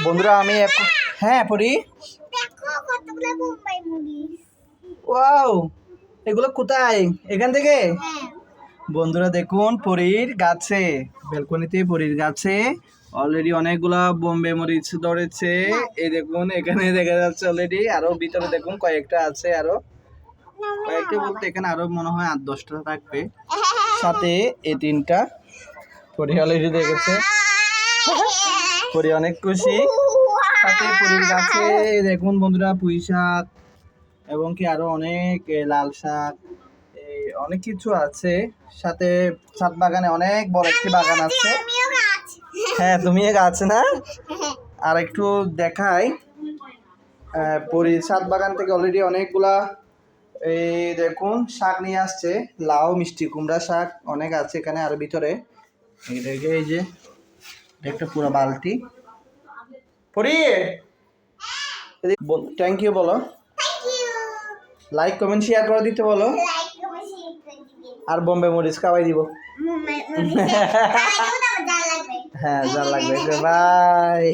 বন্ধুরা আমি হ্যাঁ পরি দেখো কতগুলো বোম্বাই মরিচ। ওয়াও, এগুলো কোথায়? এখান থেকে? হ্যাঁ বন্ধুরা দেখুন, পরীর গাছে, ব্যালকনিতে পরীর গাছে অলরেডি অনেকগুলা বোম্বে মরিচ ধরেছে। এই দেখুন, এখানে দেখা যাচ্ছে অলরেডি, আরো ভিতরে দেখুন কয়েকটা আছে, আরো কয়েকটা বলতে এখানে আরো মনে হয় 8-10টা থাকবে। সাথে এই 3টা পরী অলরেডি দেখেছে, পরী অনেক খুশি। সাথে পরীর গাছে দেখুন বন্ধুরা পুঁই শাক এবং কি আরো অনেক লাল শাক, অনেক কিছু আছে। সাথে ছাদ বাগানে অনেক বড় একটি বাগান আছে। আমিও গাছ। হ্যাঁ, তুমি গাছ না? আর একটু দেখাই, পরীর ছাদ বাগান থেকে অলরেডি অনেকগুলা এই দেখুন শাক নিয়ে আসছে। লাউ, মিষ্টি কুমড়া শাক অনেক আছে এখানে। আর ভিতরে এই যে একটা পুরো বালতি। পরি থ্যাংক ইউ বলো, thank you. Like comment share করে দিতে বলো, লাইক কমেন্ট শেয়ার করে দিবেন। আর বোম্বে মরিচ খাওয়াই দিব। মরিচ। জাল লাগবে। হ্যাঁ, যা লাগবে। বাই।